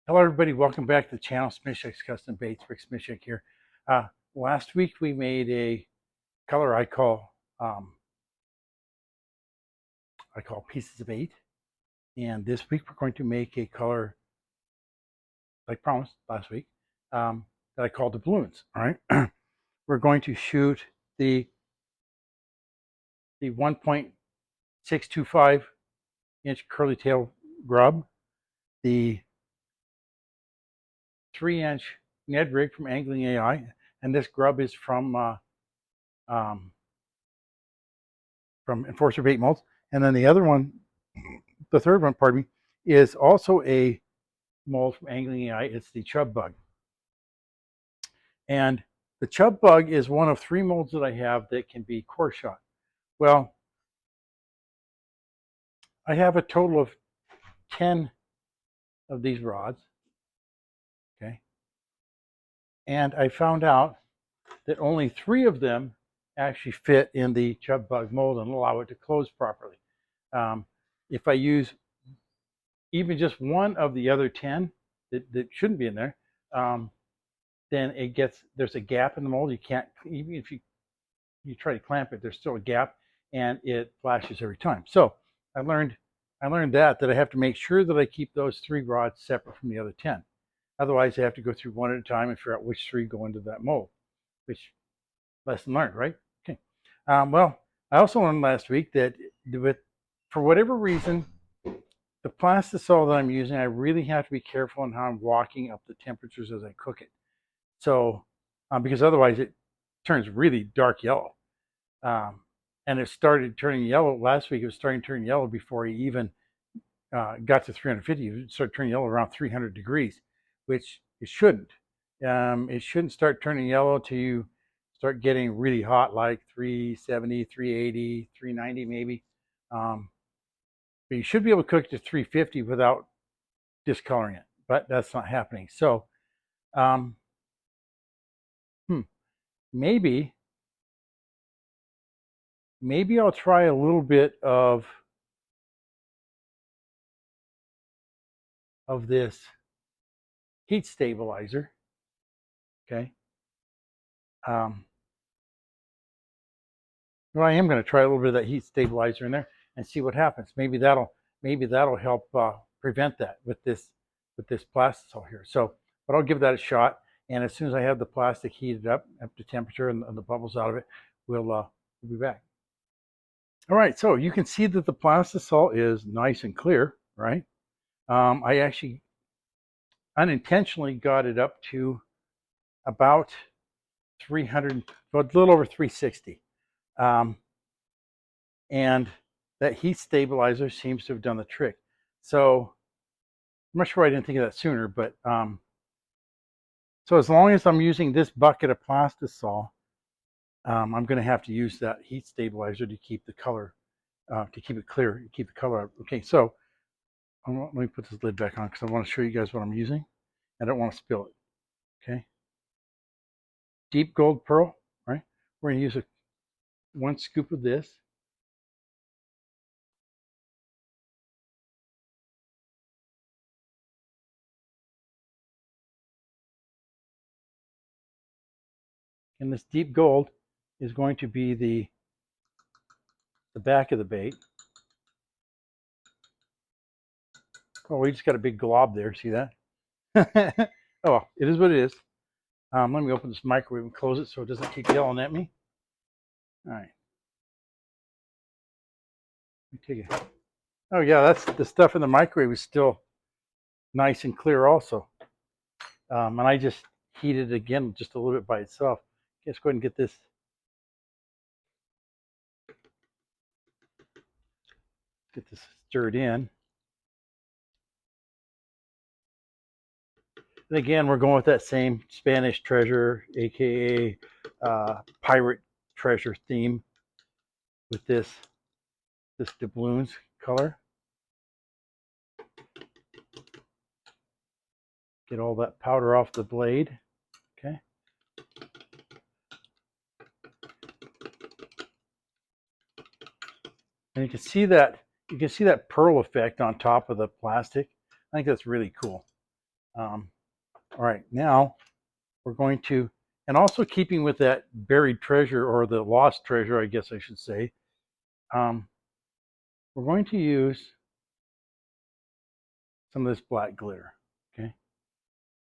Hello everybody, welcome back to the channel. Smishek's Custom Baits. Rick Smishek here. Last week we made a color I call pieces of eight, and this week we're going to make a color like promised last week that I call doubloons. All right, we're going to shoot the 1.625 inch curly tail grub, the 3-inch Ned rig from Angling AI, and this grub is from Enforcer Bait Molds. And then the other one, the third one, pardon me, is also a mold from Angling AI. It's the chub bug. And the chub bug is one of 3 molds that I have that can be core shot. Well, I have a total of 10 of these rods. Okay. And I found out that only 3 of them actually fit in the chub bug mold and allow it to close properly. If I use even just one of the other 10 that shouldn't be in there, then there's a gap in the mold. You can't, even if you try to clamp it, there's still a gap and it flashes every time. So I learned that I have to make sure that I keep those 3 rods separate from the other 10. Otherwise I have to go through one at a time and figure out which 3 go into that mold, which lesson learned, right? Okay. Well, I also learned last week that for whatever reason, the plastisol that I'm using, I really have to be careful on how I'm walking up the temperatures as I cook it. So, because otherwise it turns really dark yellow. And it started turning yellow last week. It was starting to turn yellow before he even got to 350. It started turning yellow around 300 degrees, which it shouldn't. It shouldn't start turning yellow till you start getting really hot, like 370, 380, 390 maybe. But you should be able to cook it to 350 without discoloring it, but that's not happening. So maybe I'll try a little bit of this heat stabilizer. Okay. Well, I am going to try a little bit of that heat stabilizer in there and see what happens. Maybe that'll help prevent that with this plastisol here. So, but I'll give that a shot. And as soon as I have the plastic heated up to temperature and the bubbles out of it, we'll be back. All right, so you can see that the plastisol is nice and clear, right? I actually unintentionally got it up to about 300, a little over 360. And that heat stabilizer seems to have done the trick. So I'm not sure I didn't think of that sooner, but so as long as I'm using this bucket of plastisol, I'm going to have to use that heat stabilizer to keep the color, to keep it clear, keep the color out. Okay, so let me put this lid back on because I want to show you guys what I'm using. I don't want to spill it. Okay, deep gold pearl, right? We're going to use 1 scoop of this. And this deep gold is going to be the back of the bait. Oh, we just got a big glob there. See that? Oh, well, it is what it is. Let me open this microwave and close it so it doesn't keep yelling at me. All right. Let me take it. Oh, yeah, that's the stuff in the microwave is still nice and clear also. And I just heated it again just a little bit by itself. Let's go ahead and get this. Get this stirred in. And again, we're going with that same Spanish treasure, aka pirate treasure theme with this doubloons color. Get all that powder off the blade. Okay. And you can see that pearl effect on top of the plastic. I think that's really cool. All right, now we're going to, and also keeping with that buried treasure, or the lost treasure, I guess I should say, we're going to use some of this black glitter. Okay,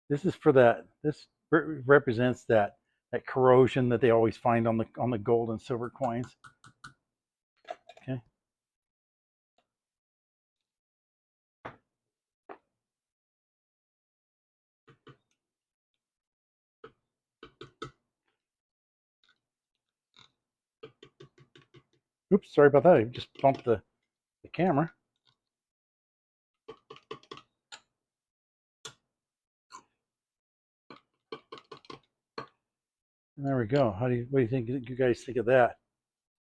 this is for that. This represents that corrosion that they always find on the gold and silver coins. Okay. Oops, sorry about that. I just bumped the camera. And there we go. What do you think? You guys think of that?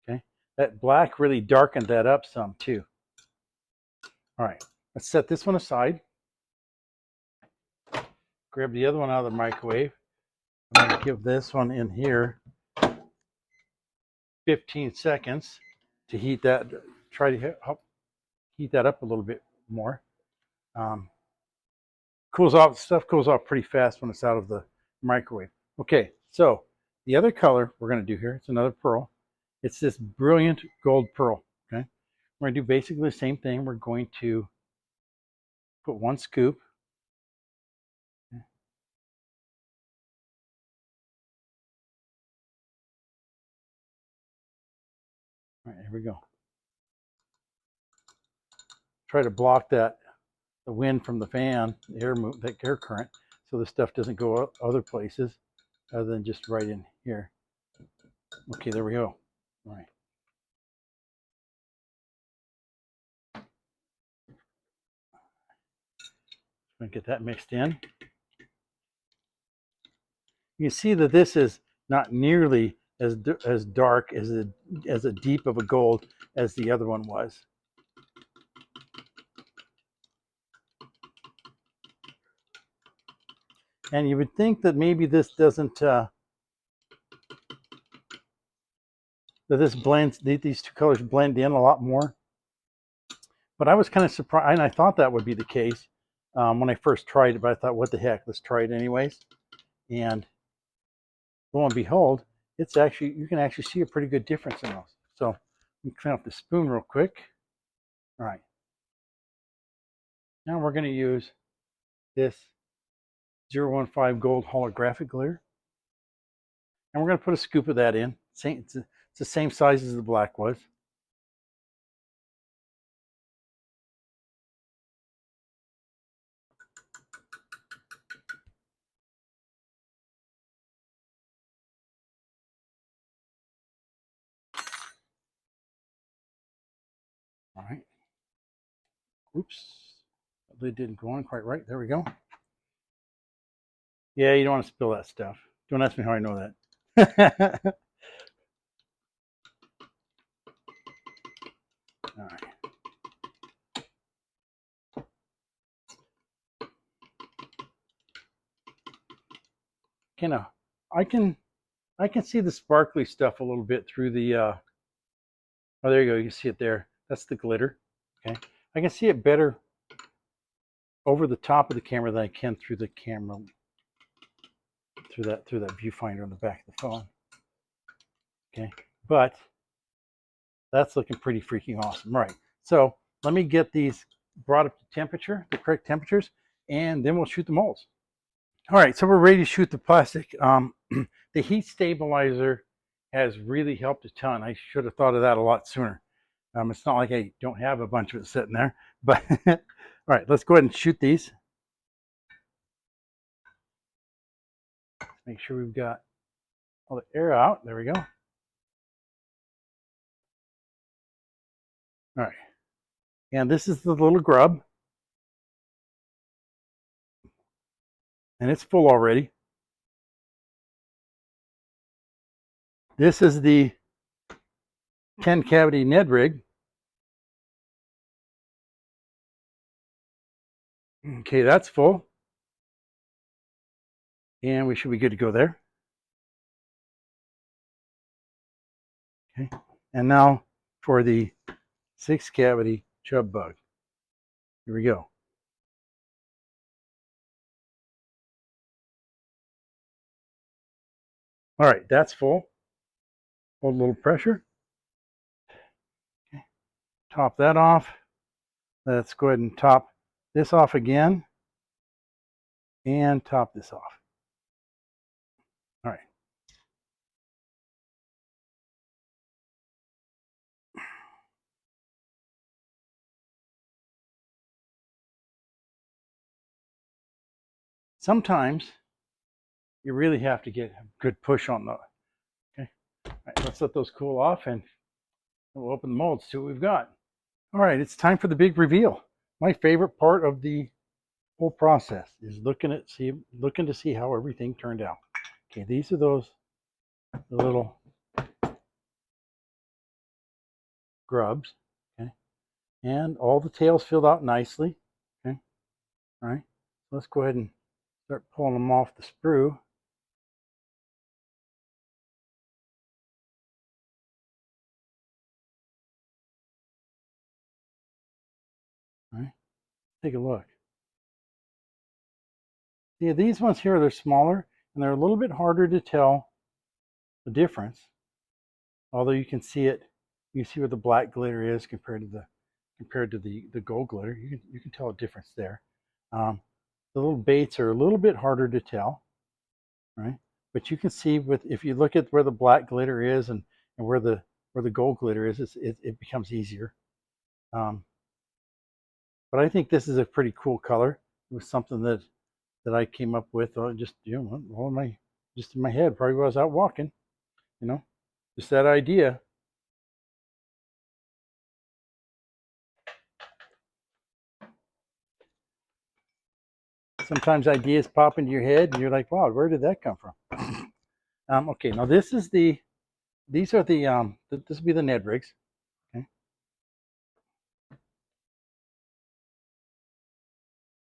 Okay, that black really darkened that up some too. All right, let's set this one aside. Grab the other one out of the microwave. I'm going to give this one in here 15 seconds to heat that. Try to heat that up a little bit more. Stuff cools off pretty fast when it's out of the microwave. Okay, so the other color we're going to do here, it's another pearl. It's this brilliant gold pearl. Okay, we're going to do basically the same thing. We're going to put 1 scoop. Okay. All right, here we go. Try to block the wind from the fan, that air current, so the stuff doesn't go other places other than just right in here. Okay, there we go. All right. I'm going to get that mixed in. You can see that this is not nearly as dark, as a deep of a gold as the other one was. And you would think that maybe this doesn't, that this blends, these two colors blend in a lot more. But I was kind of surprised, and I thought that would be the case when I first tried it, but I thought, what the heck, let's try it anyways. And lo and behold, it's actually, you can actually see a pretty good difference in those. So let me clean up the spoon real quick. All right. Now we're going to use this 015 gold holographic glitter. And we're going to put a scoop of that in. It's the same size as the black was. All right. Oops. The lid didn't go on quite right. There we go. Yeah, you don't want to spill that stuff. Don't ask me how I know that. All right. Okay, now I can see the sparkly stuff a little bit through the oh, there you go. You can see it there. That's the glitter. Okay. I can see it better over the top of the camera than I can through the camera, through that viewfinder on the back of the phone. Okay. But that's looking pretty freaking awesome. Right. So let me get these brought up to temperature, the correct temperatures, and then we'll shoot the molds. All right, so we're ready to shoot the plastic. The heat stabilizer has really helped a ton. I should have thought of that a lot sooner. It's not like I don't have a bunch of it sitting there, but all right, let's go ahead and shoot these. Make sure we've got all the air out. There we go. All right, and this is the little grub, and it's full already. This is the 10 cavity Ned rig. Okay, that's full. And we should be good to go there. Okay, and now for the 6 cavity chub bug. Here we go. All right, that's full. Hold a little pressure. Okay. Top that off. Let's go ahead and top this off again and top this off. All right. Sometimes you really have to get a good push on those. Okay. All right, let's let those cool off and we'll open the molds, see what we've got. All right, it's time for the big reveal. My favorite part of the whole process is looking to see how everything turned out. Okay, these are the little grubs. Okay, and all the tails filled out nicely. Okay, all right. Let's go ahead and start pulling them off the sprue. All right, take a look. Yeah, these ones here, they're smaller and they're a little bit harder to tell the difference. Although you can see it, you see where the black glitter is compared to the gold glitter. You can tell a difference there. The little baits are a little bit harder to tell, right? But you can see if you look at where the black glitter is and where the gold glitter is, it becomes easier. But I think this is a pretty cool color. It was something that I came up with just in my head, probably while I was out walking, just that idea. Sometimes ideas pop into your head and you're like, wow, where did that come from? Okay, now this will be the Ned rigs. Okay.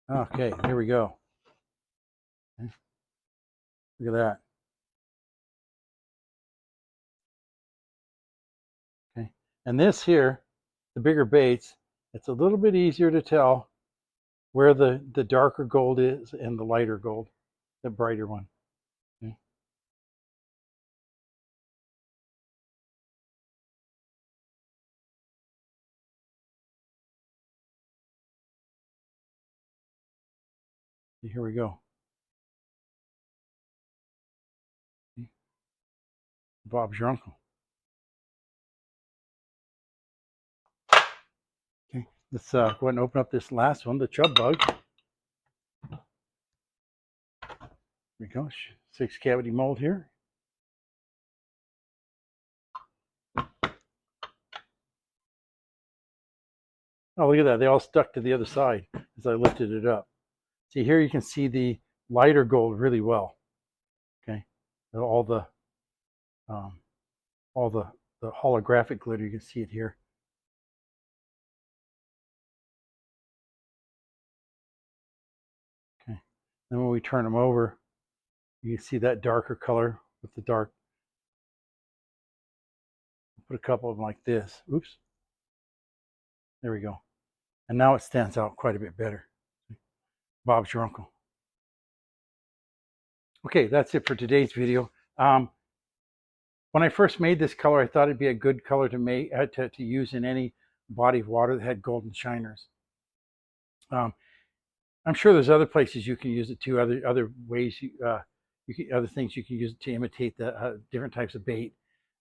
Okay, here we go. Okay. Look at that. Okay, and this here, the bigger baits, it's a little bit easier to tell where the darker gold is and the lighter gold, the brighter one. Okay. Here we go. Okay. Bob's your uncle. Okay, let's go ahead and open up this last one, the chub bug. Here we go, 6 cavity mold here. Oh, look at that. They all stuck to the other side as I lifted it up. See, here you can see the lighter gold really well. Okay. All the holographic glitter, you can see it here. Okay. Then when we turn them over, you can see that darker color with the dark. Put a couple of them like this. Oops. There we go. And now it stands out quite a bit better. Bob's your uncle. Okay, that's it for today's video. When I first made this color, I thought it'd be a good color to make to use in any body of water that had golden shiners. I'm sure there's other places you can use it too, other ways other things you can use it to imitate the different types of bait.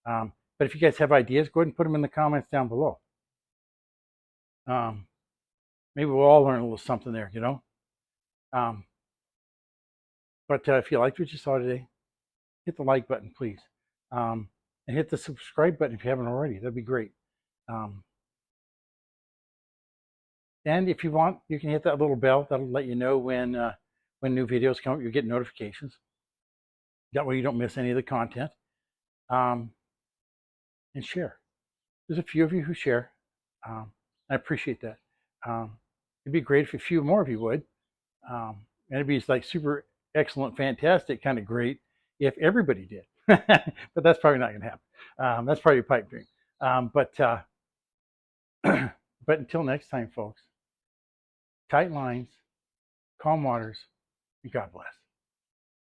But if you guys have ideas, go ahead and put them in the comments down below. Maybe we'll all learn a little something there, But if you liked what you saw today, hit the like button, please. And hit the subscribe button if you haven't already. That'd be great. And if you want, you can hit that little bell. That'll let you know when new videos come up. You'll get notifications. That way you don't miss any of the content. And share. There's a few of you who share. I appreciate that. It'd be great if a few more of you would. And it'd be like super excellent, fantastic, kind of great if everybody did. But that's probably not going to happen. That's probably a pipe dream. But until next time, folks, tight lines, calm waters, and God bless.